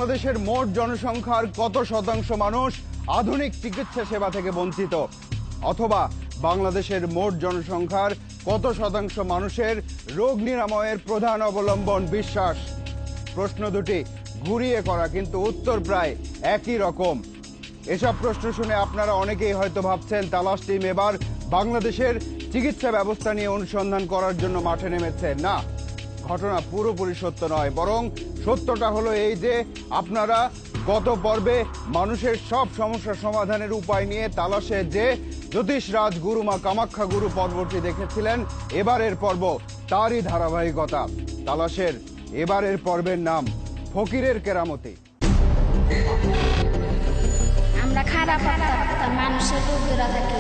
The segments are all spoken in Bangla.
বাংলাদেশের মোট জনসংখ্যার কত শতাংশ মানুষ আধুনিক চিকিৎসা সেবা থেকে বঞ্চিত, অথবা বাংলাদেশের মোট জনসংখ্যার কত শতাংশ মানুষের রোগ নিরাময়ের প্রধান অবলম্বন বিশ্বাস? প্রশ্ন দুটি ঘুরিয়ে করা, কিন্তু উত্তর প্রায় একই রকম। এসব প্রশ্ন শুনে আপনারা অনেকেই হয়তো ভাবছেন তালাশ টিম এবার বাংলাদেশের চিকিৎসা ব্যবস্থা নিয়ে অনুসন্ধান করার জন্য মাঠে নেমেছে। না, ঘটনা পুরোপুরি সত্য নয়, বরং সত্যটা হলো এই যে আপনারা গত পর্বে মানুষের সব সমস্যা সমাধানের উপায় নিয়ে তালাশে যে জ্যোতিষ রাজ গুরুমা কামাখ্যা গুরু পর্বটি দেখেছিলেন, এবারের পর্ব তারই ধারাবাহিকতা। তালাশের এবারের পর্বের নাম ফকিরের কেরামতি। আমরা খারাপ মানুষের রোগীরা থাকি,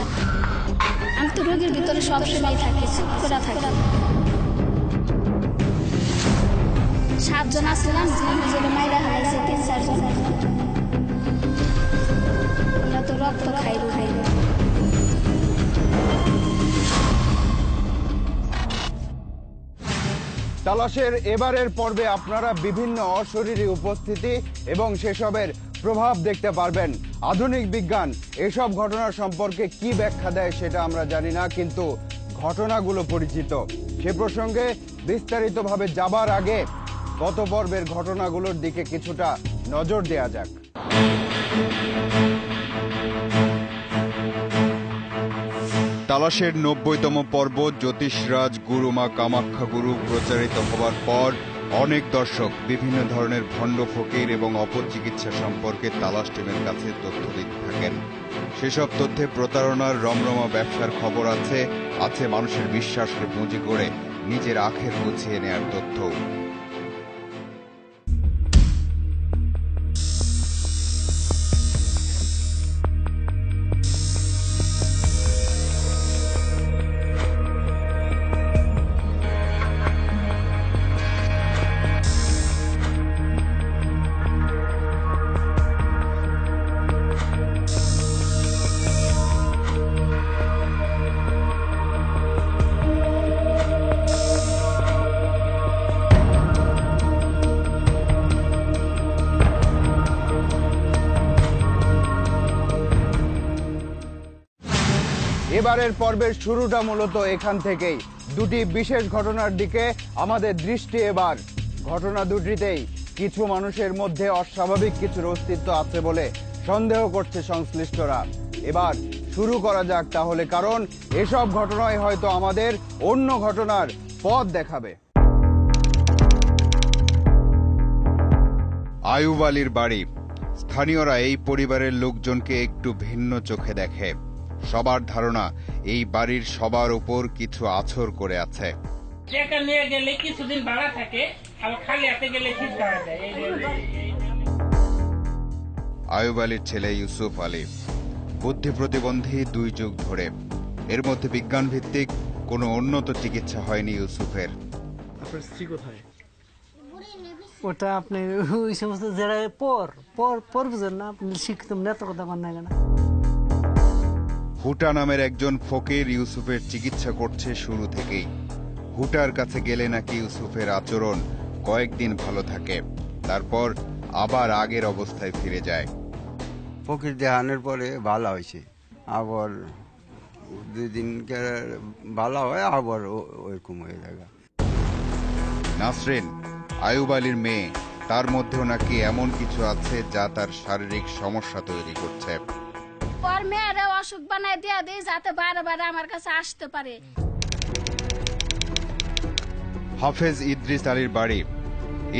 আমি তো রোগীর ভিতরে সবসময় থাকি, চুপকরা থাকি। 7 জন আসলাম, মাইরা হারাইছে 3-4 জন। আমরা তো রক্ত খাই। তালাশের এবারের পর্বে আপনারা বিভিন্ন অশরীরী উপস্থিতি এবং সেসবের প্রভাব দেখতে পারবেন। আধুনিক বিজ্ঞান এসব ঘটনা সম্পর্কে কি ব্যাখ্যা দেয় সেটা আমরা জানি না, কিন্তু ঘটনাগুলো পরিচিত। সে প্রসঙ্গে বিস্তারিতভাবে যাবার আগে গত পর্বের ঘটনাগুলোর দিকে কিছুটা নজর দেয়া যাক। তালাশের 90তম পর্ব জ্যোতিষরাজ গুরুমা কামাখ্যা গুরু প্রচারিত হবার পর অনেক দর্শক বিভিন্ন ধরনের ভণ্ড ফকির এবং অপচিকিৎসা সম্পর্কে তালাশ টিমের কাছে তথ্য দিতে থাকেন। সেসব তথ্যে প্রতারণার রমরমা ব্যবসার খবর আছে, মানুষের বিশ্বাসকে পুঁজি করে নিজের আখের গুছিয়ে নেয়ার তথ্য। এবারের পর্বের শুরুটা মূলত এখান থেকেই। দুটি বিশেষ ঘটনার দিকে আমাদের দৃষ্টি এবার। ঘটনা দুটিতেই কিছু মানুষের মধ্যে অস্বাভাবিক কিছুর অস্তিত্ব আছে বলে সন্দেহ করছে সংশ্লিষ্টরা। এবার শুরু করা যাক তাহলে, কারণ এসব ঘটনায় হয়তো আমাদের অন্য ঘটনার পথ দেখাবে। আয়ুব আলীর বাড়ি। স্থানীয়রা এই পরিবারের লোকজনকে একটু ভিন্ন চোখে দেখে। সবার ধারণা এই বাড়ির সবার উপর কিছু আছর করে আছে। আয়ুব আলীর ছেলে ইউসুফ আলী বুদ্ধি প্রতিবন্ধী 2 যুগ ধরে। এর মধ্যে বিজ্ঞান ভিত্তিক কোনো উন্নত চিকিৎসা হয়নি ইউসুফের। আপনার স্ত্রী কোথায়? ওটা আপনি ওই সমস্ত যারা পর বুঝেন না, আপনি শিক্ষিত এত কথা মান না কেন। হুটা নামের একজন ফকির ইউসুফের চিকিৎসা করছে শুরু থেকেই। হুটার কাছে গেলে নাকি ইউসুফের আচরণ কয়েকদিন ভালো থাকে, তারপর আবার আগের অবস্থায় ফিরে যায়। ফকির দেহানের পরে ভালো হয়েছে, আবার 2 দিন ভালো হয়, আবার ওইরকম হয়ে যায়। নাসরিন আয়ুব আলীর মেয়ে, তার মধ্যেও নাকি এমন কিছু আছে যা তার শারীরিক সমস্যা তৈরি করছে। ওর মেয়েরা অসুখ বানায় দেয়া দেয় যাতে বারে আমার কাছে আসতে পারে। হাফেজ ইদ্রিস আলীর বাড়ি।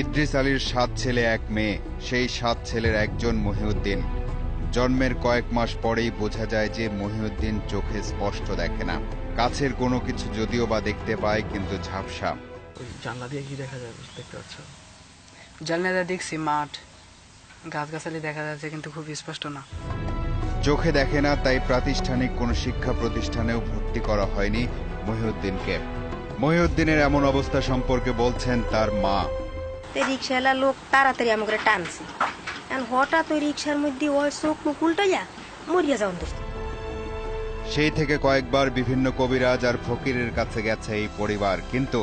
ইদ্রিস আলীর 7 ছেলে 1 মেয়ে। সেই 7 ছেলের একজন মহিউদ্দিন। জন্মের কয়েক মাস পরেই বোঝা যায় যে মহিউদ্দিন চোখে স্পষ্ট দেখে না। কাছের কোনো কিছু যদিও বা দেখতে পায়, কিন্তু ঝাপসা। জানলা দিয়ে কি দেখা যায় দেখতে পাচ্ছ? জানলা দিয়ে দেখছি মাঠ, গাছগাছালি দেখা যাচ্ছে, কিন্তু খুব স্পষ্ট না। চোখে দেখে না, তাই প্রাতিষ্ঠানিক কোনো শিক্ষা প্রতিষ্ঠানেও ভর্তি করা হয়নি মহিউদ্দিনকে। মহিউদ্দিনের এমন অবস্থা সম্পর্কে বলছেন তার মা। রিক্সাওয়ালা লোক তাড়াতাড়ি আমাকে টানছে, হঠাৎ ওই রিক্সার মধ্যে ওই চোখ মুখ উল্টাইয়া মরিয়া যাওয়ান। সেই থেকে কয়েকবার বিভিন্ন কবিরাজ আর ফকিরের কাছে গেছে এই পরিবার, কিন্তু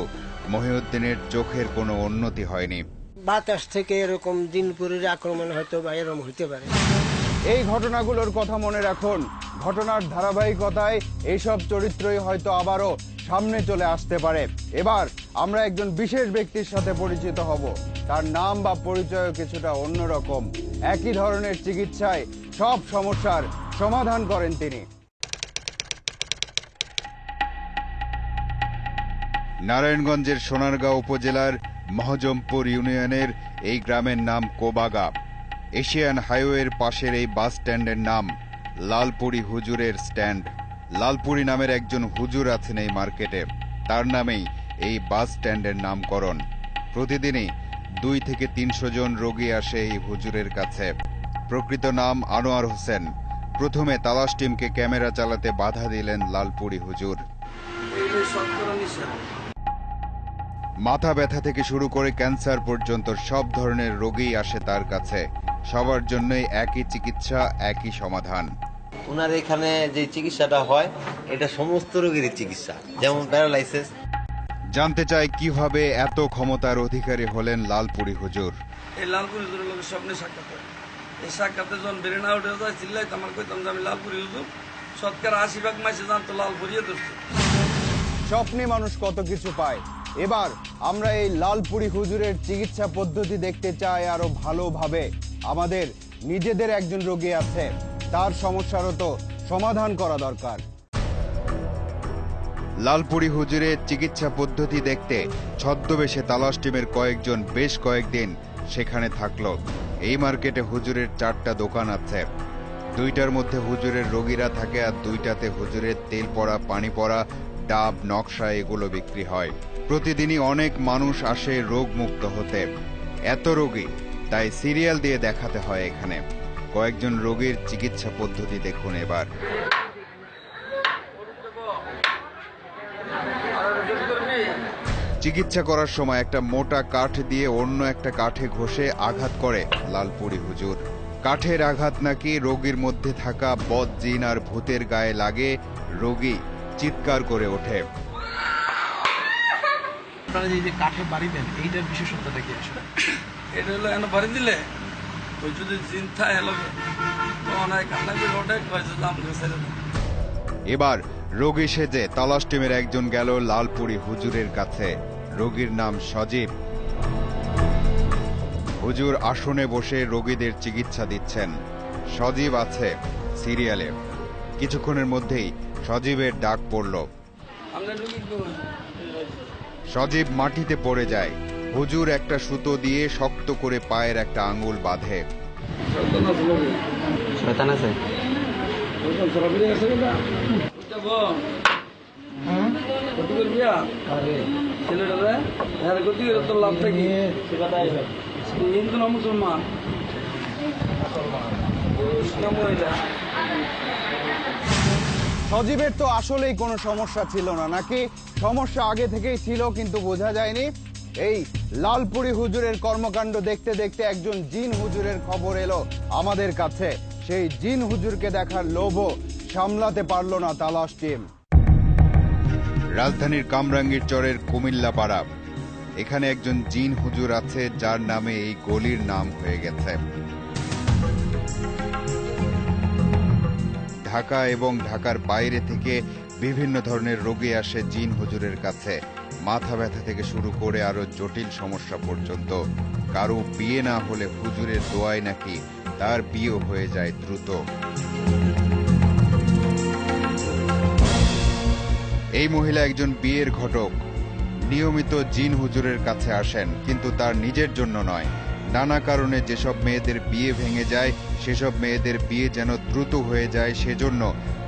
মহিউদ্দিনের চোখের কোনো উন্নতি হয়নি। বাতাস থেকে এরকম দিনপুরের আক্রমণ হয়তো বা এরকম হইতে পারে। এই ঘটনাগুলোর কথা মনে রাখুন। ঘটনার ধারাবাহিকতায় এইসব চরিত্রই হয়তো আবারও সামনে চলে আসতে পারে। এবার আমরা একজন বিশেষ ব্যক্তির সাথে পরিচিত হব। তার নাম বা পরিচয় কিছুটা অন্যরকম। একই ধরনের চিকিৎসায় সব সমস্যার সমাধান করেন তিনি। নারায়ণগঞ্জের সোনারগাঁও উপজেলার মহজমপুর ইউনিয়নের এই গ্রামের নাম কোবাগা। এশিয়ান হাইওয়ের পাশের এই বাস স্ট্যান্ডের নাম লালপুরি হুজুরের স্ট্যান্ড। লালপুরি নামের একজন হুজুর আছেন এই মার্কেটে, তার নামেই এই বাস স্ট্যান্ডের নামকরণ। প্রতিদিনই 2 থেকে 300 জন রোগী আসে এই হুজুরের কাছে। প্রকৃত নাম আনোয়ার হোসেন। প্রথমে তালাশ টিমকে ক্যামেরা চালাতে বাধা দিলেন লালপুরি হুজুর। মাথা ব্যথা থেকে শুরু করে ক্যান্সার পর্যন্ত সব ধরনের রোগী আসে তার কাছে। সবার জন্যই একই চিকিৎসা, একই সমাধান। ওনার এখানে যে চিকিৎসাটা হয় এটা সমস্ত রোগেরই চিকিৎসা, যেমন প্যারালাইসিস। জানতে চাই কিভাবে এত ক্ষমতার অধিকারী হলেন লালপুরি হুজুর। এই লালপুরি হুজুরের লোকের স্বপ্নে সাক্ষাৎ হয়। এই সাক্ষাতে যখন বেড়ে না উঠে যায় চিল্লাইতে আমার কইতাম যে আমি লালপুরি হুজুর। সৎকার 80 ভাগ মাসে জানতো লালপুরিয়ে ধরছে। স্বপ্নে মানুষ কত কিছু পায়। এবার আমরা এই লালপুরি হুজুরের চিকিৎসা পদ্ধতি দেখতে চাই আরো ভালোভাবে। আমাদের নিজেদের একজন রোগী আছে, তার সমস্যারও তো সমাধান করা দরকার। লালপুরি হুজুরের চিকিৎসা পদ্ধতি দেখতে ছদ্মবেশে তালাশ টিমের কয়েকজন বেশ কয়েকদিন সেখানে থাকলো। এই মার্কেটে হুজুরের 4টা দোকান আছে। 2টার মধ্যে হুজুরের রোগীরা থাকে, আর 2টাতে হুজুরের তেল পড়া, পানি পড়া, ডাব, নকশা এগুলো বিক্রি হয়। প্রতিদিনই অনেক মানুষ আসে রোগ মুক্ত হতে। এত রোগী, তাই সিরিয়াল দিয়ে দেখাতে হয় এখানে। কয়েকজন রোগীর চিকিৎসা পদ্ধতি দেখুন এবার। চিকিৎসা করার সময় একটা মোটা কাঠ দিয়ে অন্য একটা কাঠে ঘষে আঘাত করে লালপুরি হুজুর। কাঠের আঘাত নাকি রোগীর মধ্যে থাকা বদ জিন আর ভূতের গায়ে লাগে, রোগী চিৎকার করে ওঠে। আপনারা যে কাঠে বাড়ি দেন, এইটার বিশেষত্বটা কি আসলে? এটা হলো এনে বাড়ি দিলে ওই যদি জিন থাকে হলো তখন কান্না করে ওঠে, কয়েছে দাম ছেড়ে দেয়। এবার রোগী সেজে তালাশ টিমের একজন গেল লালপুরি হুজুরের কাছে। রোগীর নাম সজীব। হুজুর আসনে বসে রোগীদের চিকিৎসা দিচ্ছেন। সজীব আছে সিরিয়ালে। কিছুক্ষণের মধ্যেই সজীবের ডাক পড়ল। সজীব মাটিতে পড়ে যায়। হুজুর একটা সুতো দিয়ে শক্ত করে পায়ের একটা আঙ্গুল বাঁধে। সজীবের তো আসলেই কোনো সমস্যা ছিল না, নাকি সমস্যা আগে থেকেই ছিল কিন্তু বোঝা যায়নি? এই লালপুরি হুজুরের কর্মকাণ্ড দেখতে দেখতে একজন জিন হুজুরের খবর এলো আমাদের কাছে। সেই জিন হুজুরকে দেখার লোভও সামলাতে পারল না তালাশ টিম। রাজধানীর কামরাঙ্গীর চরের কুমিল্লা পাড়া। এখানে একজন জিন হুজুর আছে যার নামে এই গলির নাম হয়ে গেছে। ঢাকা এবং ঢাকার বাইরে থেকে বিভিন্ন ধরনের রোগী আসে জিন হুজুরের কাছে। মাথা ব্যথা থেকে শুরু করে আরো জটিল সমস্যা পর্যন্ত। কারো বিয়ে না হলে হুজুরের দোয়ায় নাকি তার বিয়ে হয়ে যায় দ্রুত। এই মহিলা একজন বিয়ের ঘটক। নিয়মিত জিন হুজুরের কাছে আসেন, কিন্তু তার নিজের জন্য নয়। নানা কারণে যেসব মেয়েদের বিয়ে ভেঙে যায়, সেসব মেয়েদের বিয়ে যেন দ্রুত হয়ে যায়, সেজন্য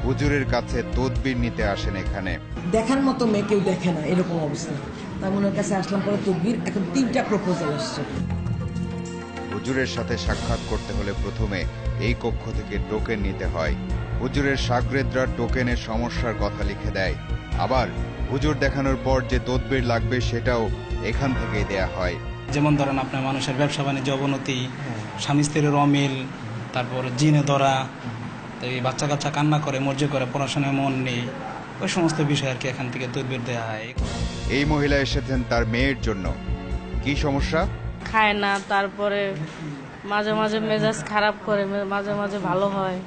হুজুরের কাছে তদবির নিতে আসেন এখানে। দেখার মতো মেয়ে কেউ দেখে না, এরকম অবস্থা। তাই ওনার কাছে আসলাম, পরে তদবির এখন 3টা প্রপোজাল আসছে। হুজুরের সাথে সাক্ষাৎ করতে হলে প্রথমে এই কক্ষ থেকে টোকেন নিতে হয়। হুজুরের শাগরেদরা টোকেনের সমস্যার কথা লিখে দেয়। আবার হুজুর দেখানোর পর যে তদবির লাগবে সেটাও এখান থেকেই দেয়া হয়। যেমন ধরেন আপনার মানুষের ব্যবসা বাণিজ্য অবনতি, স্বামী স্ত্রীর অমিল, তারপর জিনে ধরা, এই বাচ্চা কাচ্চা কান্না করে, মর্জি করে, পড়াশোনায় মন নেই, ওই সমস্ত বিষয় আর কি এখান থেকে তদবির দেওয়া হয়। এই মহিলা এসেছেন তার মেয়ের জন্য। কি সমস্যা? খায় না, তারপরে মাঝে মাঝে মেজাজ খারাপ করে, মাঝে মাঝে ভালো হয়,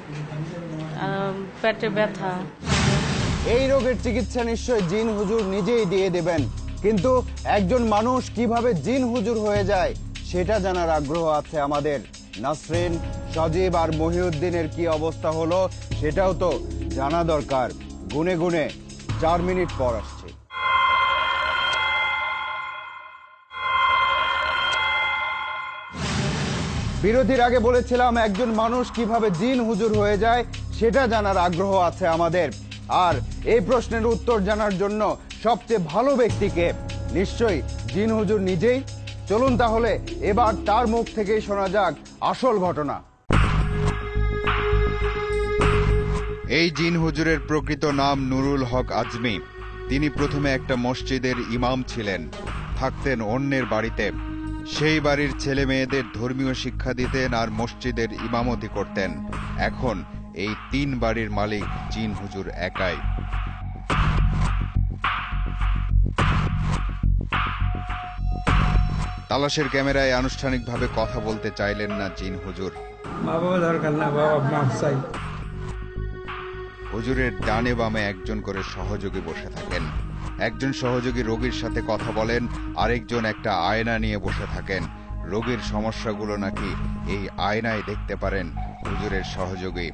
পেটে ব্যথা। এই রোগের চিকিৎসা নিশ্চয় জিন হুজুর নিজেই দিয়ে দেবেন, কিন্তু একজন মানুষ কিভাবে জিন হুজুর হয়ে যায় সেটা জানার আগ্রহ আছে আমাদের। নাসরিন, সজীব আর মহিউদ্দিনের কি অবস্থা হলো সেটাও তো জানা দরকার। গুনে গুনে 4 মিনিট পর আসছে। বিরতির আগে বলেছিলাম একজন মানুষ কিভাবে জিন হুজুর হয়ে যায় সেটা জানার আগ্রহ আছে আমাদের। আর এই প্রশ্নের উত্তর জানার জন্য সবচেয়ে ভালো ব্যক্তিকে নিশ্চয়ই জিন হুজুর নিজেই। চলুন তাহলে এবার তার মুখ থেকেই শোনা যাক আসল ঘটনা। এই জিন হুজুরের প্রকৃত নাম নুরুল হক আজমি। তিনি প্রথমে একটা মসজিদের ইমাম ছিলেন, থাকতেন অন্যের বাড়িতে। সেই বাড়ির ছেলে মেয়েদের ধর্মীয় শিক্ষা দিতেন আর মসজিদের ইমামতি করতেন। এখন এই 3 বাড়ির মালিক জিন হুজুর একাই। তালাশের ক্যামেরায় আনুষ্ঠানিকভাবে কথা বলতে চাইলেন না জিন হুজুর। বাবা দরকার না, বাবা মাপ চাই। হুজুরের ডানে বামে একজন করে সহযোগী বসে থাকেন। একজন সহযোগী রোগীর সাথে কথা বলেন, আরেকজন একটা আয়না নিয়ে বসে থাকেন। রোগীর সমস্যাগুলো নাকি এই আয়নায় দেখতে পারেন হুজুরের সহযোগী।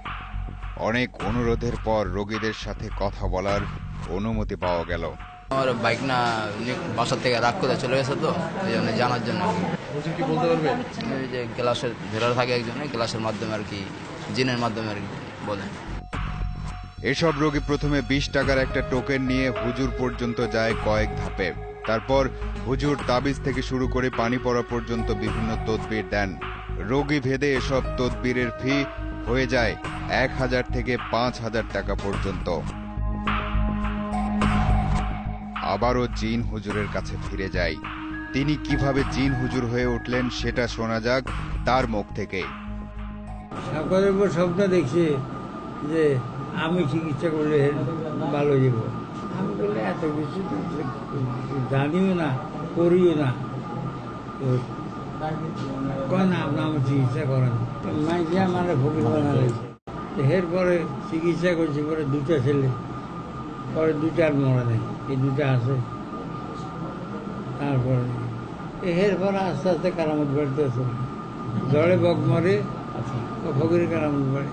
অনেক অনুরোধের পর রোগীদের সাথে কথা বলার অনুমতি পাওয়া গেল। আমার বাইক না বাসা থেকে রাগ করে চলে গেছে, তো এই জন্য জানার জন্য। কি বলতে পারবেন? ওই যে গ্লাসের ভেড়া থাকে একজনে, গ্লাসের মাধ্যমে আর কি, জিনের মাধ্যমে আর কি বলেন। এসব রোগী প্রথমে 20 টাকার একটা টোকেন নিয়ে হুজুর পর্যন্ত যায় কয়েক ধাপে। তারপর হুজুর তাবিজ থেকে শুরু করে পানি পড়া পর্যন্ত বিভিন্ন তদবির দেন। রোগী ভেদে এসব তদবিরের ফি হয়ে যায় 1000 থেকে 5000 টাকা পর্যন্ত। আবারও জিন হুজুরের কাছে ফিরে যাই। তিনি কিভাবে জিন হুজুর হয়ে উঠলেন সেটা শোনা যাক তার মুখ থেকে। সাগরের উপর স্বপ্ন দেখছি যে আমি চিকিৎসা করলে ভালো যাব। আমি বললে এত কিছু জানিও না, করিও না, কয় না আপনার আমার চিকিৎসা করেন। মাইকে আমার ফকির বানা রয়েছে। এরপরে চিকিৎসা করছি, পরে 2টা ছেলে, পরে 2টা আর মরে নেই, এই 2টা আছে। তারপরে এরপরে আস্তে আস্তে কারামত বাড়তে আছে। জড়ে বক মরে, ফকিরের কারামত বাড়ে।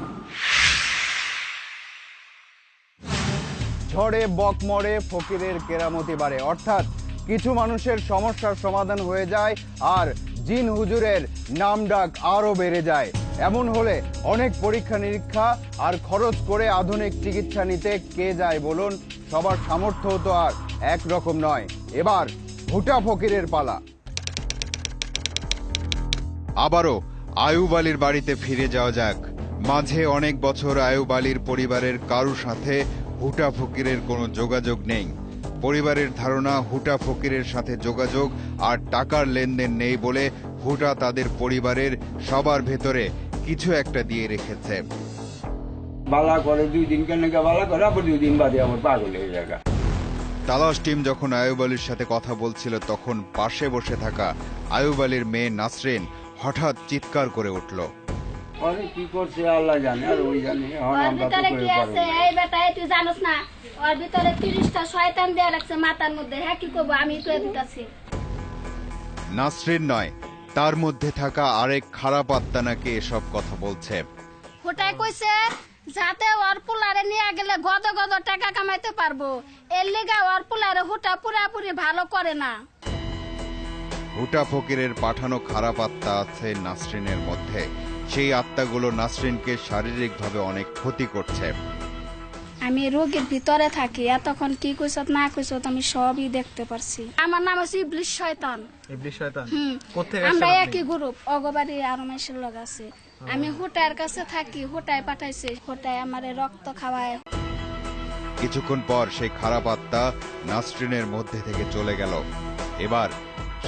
ঝড়ে বক মরে, ফকিরের কেরামতি বাড়ে। অর্থাৎ কিছু মানুষের সমস্যার সমাধান হয়ে যায় আর জিন হুজুরের নাম ডাক আরো বেড়ে যায়। এমন হলে অনেক পরীক্ষা নিরীক্ষা আর খরচ করে আধুনিক চিকিৎসা নিতে কে যায় বলুন? সবার সামর্থ্য তো আর একরকম নয়। এবার ভুটা ফকিরের পালা। আবারও আয়ুব আলীর বাড়িতে ফিরে যাওয়া যাক। মাঝে অনেক বছর আয়ুব আলীর পরিবারের কারুর সাথে হুটা ফকিরের কোনো যোগাযোগ নেই। পরিবারের ধারণা হুটা ফকিরের সাথে যোগাযোগ আর টাকার লেনদেন নেই বলে হুটা তাদের পরিবারের সবার ভেতরে কিছু একটা দিয়ে রেখেছে। বালা করে 2 দিন কেন বালা করে, আবার 2 দিন বাদে আবার পাগল হয়ে যায়। তালাশ টিম যখন আয়ুব আলীর সাথে কথা বলছিল তখন পাশে বসে থাকা আয়ুব আলীর মেয়ে নাসরিন হঠাৎ চিৎকার করে উঠল। আরে কি করছে আল্লাহ জানে, আর ওই জানে। ওর ভিতরে কি আছে? এই বেটা, তুই জানোস না ওর ভিতরে 30টা শয়তান দেয়া রাখছে মাথার মধ্যে। হ্যাঁ, কি করবো আমি কয়ে দিতেছি। নাসরিন নয়, তার মধ্যে থাকা আরেক খারাপ আত্মা নাকি এসব কথা বলছে। হোটাই কইছে যাতে ওর পোলারে নিয়ে গেলে গদ গদ টাকা কামাইতে পারবো, এর লিগা ওর পোলারে হোটা পুরাপুরি ভালো করে না। হুটা ফকিরের পাঠানো খারাপ আত্মা আছে নাসরিনের মধ্যে। সেই আত্মাগুলো নাসরিনকে শারীরিকভাবে অনেক ক্ষতি করছে। আমি রোগের ভিতরে থাকি, এতক্ষণ কি কইছত না কইছত আমি সবই দেখতে পারছি। আমার নাম হচ্ছে ইবলিশ শয়তান। ইবলিশ শয়তান? কোত্থেকে আসছেন আপনি? আমরা একই গ্রুপ, অগবাড়ি আরো মাসের লোক আছে। আমি হুটার কাছে থাকি, হুটায় পাঠাইছে, হুটায় আমারে রক্ত খাওয়ায়। কিছুক্ষণ পর সেই খারাপ আত্মা নাসরিনের মধ্যে থেকে চলে গেল। এবার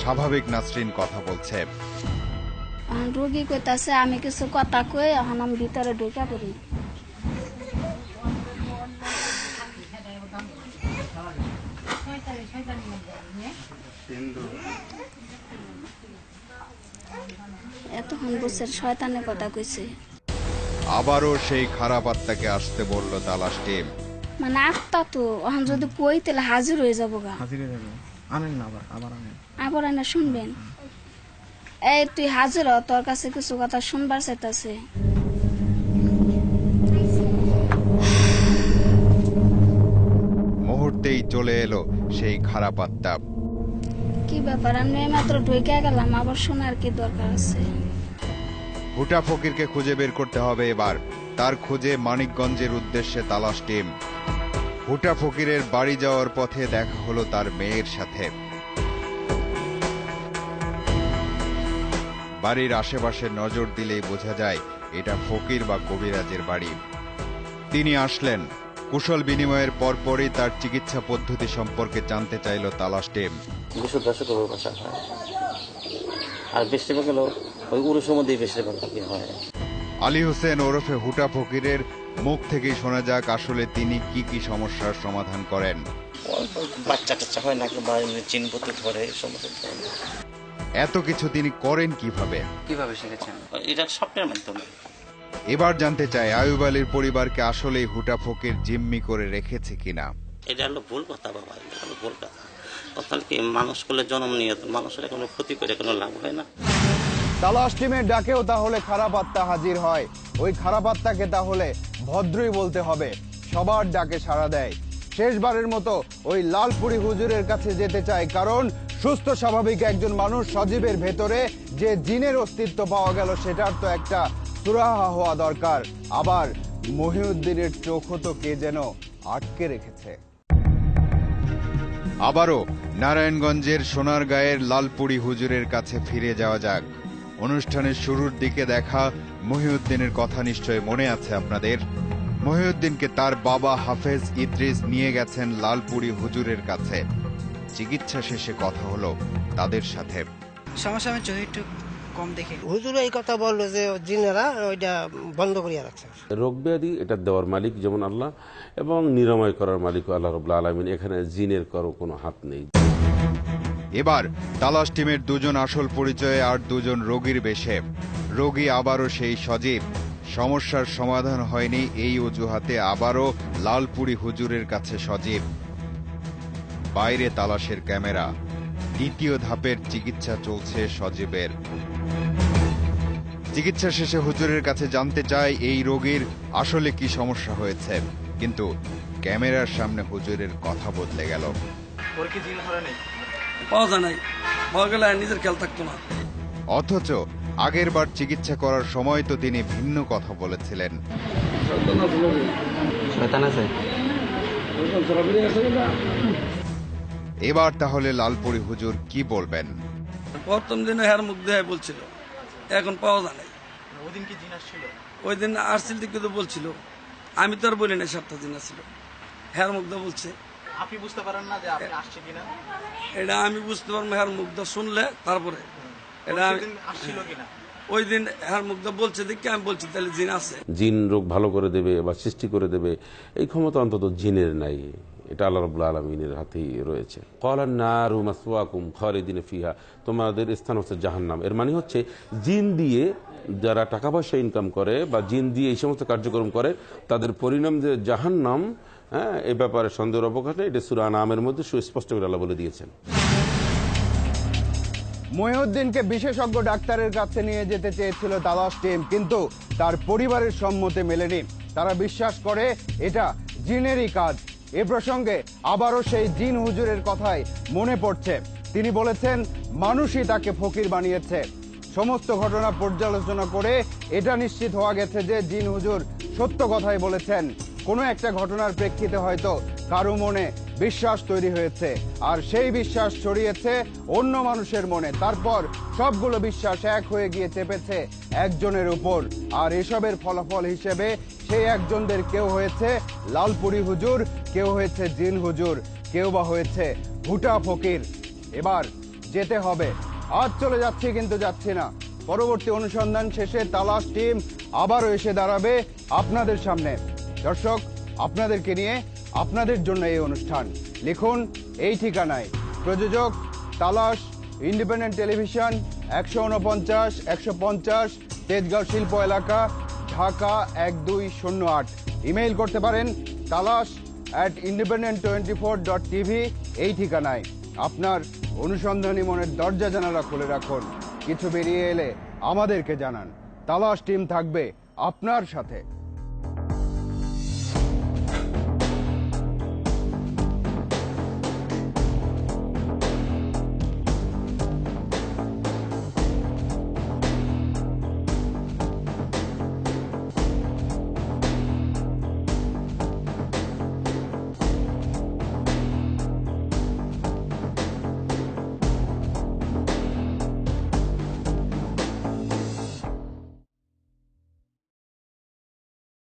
স্বাভাবিক নাসরিন কথা বলছে। রোগী কইতাছে আমি কিছু কথা কই, এখন আমি ভিতরে ঢুকে পড়ি। তখন বুঝছে শয়তানের কথা কইছে। আবারও সেই খারাপ আত্মাকে আসতে বলল তালাশ টিম। মানে আত্মা তো এখন যদি কই তাহলে হাজির হয়ে যাবো গা। আনেন না আবার আনেন। আবার না শুনবেন। এই তুই হাজির হ, তোর কাছে কিছু কথা শুনবার চাইতাছে। মুহূর্তেই চলে এলো সেই খারাপ আত্মা। কি ব্যাপার, আমি মাত্র ঢুকে গেলাম, আবার শোনার কি দরকার আছে? হুটা ফকিরকে খুঁজে বের করতে হবে এবার। তার খোঁজে মানিকগঞ্জের উদ্দেশ্যে তালাশ টিম। হুটা ফকিরের বাড়ি যাওয়ার পথে দেখা হলো তার মেয়ের সাথে। বাড়ির আশেপাশে নজর দিলেই বোঝা যায় এটা ফকির বা কবিরাজের বাড়ি। তিনি আসলেন। কুশল বিনিময়ের পরপরই তার চিকিৎসা পদ্ধতি সম্পর্কে জানতে চাইল তালাশ টিম। আর বেশিরভাগ হলো ওই উরুসের মধ্যেই বেশিরভাগ হয়। আলী হোসেন ওরফে হুটা ফকিরের মুখ থেকেই শোনা যাক আসলে তিনি কি কি সমস্যার সমাধান করেন। বাচ্চা টাচ্চা হয় নাকি বা চিনপত্র ধরে সমস্যা। এত কিছু তিনি করেন কিভাবে শিখেছেন? এটা স্বপ্নের মাধ্যমে। এবার জানতে চাই আয়ুব আলীর পরিবারকে আসলেই হুটা ফকির জিম্মি করে রেখেছে কিনা। এটা হলো ভুল কথা বাবা, এটা হলো ভুল কথা। অর্থাৎ কি মানুষ করলে জন্ম নিয়ে মানুষের কোনো ক্ষতি করে কোনো লাভ হয় না। তালাশ টিমের ডাকেও তাহলে খারাপ আত্মা হাজির হয়। ওই খারাপ আত্মাকে তাহলে ভদ্রই বলতে হবে, সবার ডাকে সাড়া দেয়। শেষবারের মতো ওই লালপুরি হুজুরের কাছে যেতে চায়, কারণ সুস্থ স্বাভাবিক একজন মানুষ সজীবের ভেতরে যে জিনের অস্তিত্ব পাওয়া গেল সেটার তো একটা সুরাহা হওয়া দরকার। আবার মহিউদ্দিনের চোখও তো কে যেন আটকে রেখেছে। আবারও নারায়ণগঞ্জের সোনারগাঁয়ের লালপুরি হুজুরের কাছে ফিরে যাওয়া যাক। অনুষ্ঠানের শুরুর দিকে দেখা মহিউদ্দিনের কথা নিশ্চয় মনে আছে আপনাদের। মহিউদ্দিনকে তার বাবা হাফেজ ইদ্রিস নিয়ে গেছেন লালপুরি হুজুরের কাছে। চিকিৎসা শেষে কথা হলো তাদের সাথে। সমস্যা আমি চোখে একটু কম দেখি। হুজুর এই কথা বললো যে জিনেরা ওইটা বন্ধ করিয়া রাখছে। রোগ ব্যাধি এটা দেওয়ার মালিক যেমন আল্লাহ, এবং নিরাময় করার মালিক আল্লাহ রাব্বুল আলামিন। এখানে জিনের কোনো হাত নেই। এবার তালাশ টিমের দুজন আসল পরিচয়ে আর দুজন রোগীর বেশে। রোগী আবারও সেই সজীব। সমস্যার সমাধান হয়নি এই অজুহাতে আবারও লালপুরি হুজুরের কাছে সজীব। বাইরে তালাশের ক্যামেরা। দ্বিতীয় ধাপের চিকিৎসা চলছে সজীবের। চিকিৎসা শেষে হুজুরের কাছে জানতে চায় এই রোগীর আসলে কি সমস্যা হয়েছে, কিন্তু ক্যামেরার সামনে হুজুরের কথা বদলে গেল। পাওয়া যায় নাই, পাওয়া গেলে নিজের খেয়াল থাকতো না। অথচ আগের বার চিকিৎসা করার সময় তো তিনি ভিন্ন কথা বলেছিলেন। এবার তাহলে লালপুরি হুজুর কি বলবেন? প্রথম দিনে হ্যার মুখ দেয় বলছিল, এখন পাওয়া যায় নাই। ওদিন কি জিন আসছিল? ওই দিন আসছিল কিন্তু বলছিল, আমি তো আর বলি না 7টা দিন আসছিল। হ্যার মুখ দিয়ে বলছে। আপনি বুঝতে পারেন না যে আপনি আসছে কিনা? এটা আমি বুঝতে পারবো হ্যার মুখ দিয়ে শুনলে, তারপরে এটা আসছিল কিনা। ওই দিন হ্যার মুখ দিয়ে বলছে দেখি আমি বলছি তাহলে জিন আছে। জিন রোগ ভালো করে দেবে বা সৃষ্টি করে দেবে এই ক্ষমতা অন্তত জিনের নাই। এটা আল্লাহ রাব্বুল আলামিনের হাতেই রয়েছে। ক্বালান নারু মাসওয়াকুম খালিদিনা ফিহা, তোমাদের স্থান হচ্ছে জাহান্নাম। এর মানে হচ্ছে জিন দিয়ে যারা টাকা পয়সা ইনকাম করে বা জিন দিয়ে এই সমস্ত কার্যক্রম করে তাদের পরিণাম যে জাহান্নাম, হ্যাঁ, এ ব্যাপারে সন্দেহের অবকাশ নেই। এটা সূরা আনামের মধ্যে সুস্পষ্ট করে আল্লাহ বলে দিয়েছেন। মহিউদ্দিনকে বিশেষজ্ঞ ডাক্তারের কাছে নিয়ে যেতে চেয়েছিল তালাশ টিম, কিন্তু তার পরিবারের সম্মতি মেলেনি। তারা বিশ্বাস করে এটা জিনেরই কাজ। এ প্রসঙ্গে আবারও সেই জিন হুজুরের কথাই মনে পড়ছে। তিনি বলেছেন মানুষই তাকে ফকির বানিয়েছে। সমস্ত ঘটনা পর্যালোচনা করে এটা নিশ্চিত হওয়া গেছে যে জিন হুজুর সত্য কথাই বলেছেন। কোনো একটা ঘটনার প্রেক্ষিতে হয়তো কারো মনে বিশ্বাস তৈরি হয়েছে, আর সেই বিশ্বাস ছড়িয়েছে অন্য মানুষের মনে। তারপর সবগুলো বিশ্বাস এক হয়ে গিয়ে চেপেছে একজনের উপর, আর এসবের ফলাফল হিসেবে সেই একজনদের কেউ হয়েছে লালপুরি হুজুর, কেউ হয়েছে জিন হুজুর, কেউ বা হয়েছে হুটা ফকির। এবার যেতে হবে। আজ চলে যাচ্ছি কিন্তু যাচ্ছি না। পরবর্তী অনুসন্ধান শেষে তালাশ টিম আবারও এসে দাঁড়াবে আপনাদের সামনে। দর্শক, আপনাদেরকে নিয়ে, আপনাদের জন্য এই অনুষ্ঠান। লিখুন এই ঠিকানায়। প্রযোজক তালাশ, ইন্ডিপেন্ডেন্ট টেলিভিশন 149 150 তেজগাঁও শিল্প এলাকা, ঢাকা 1208। ইমেইল করতে পারেন talash@independent24.tv এই ঠিকানায়। আপনার অনুসন্ধানী মনের দরজা জানালা খুলে রাখুন, কিছু বেরিয়ে এলে আমাদেরকে জানান। তালাশ টিম থাকবে আপনার সাথে।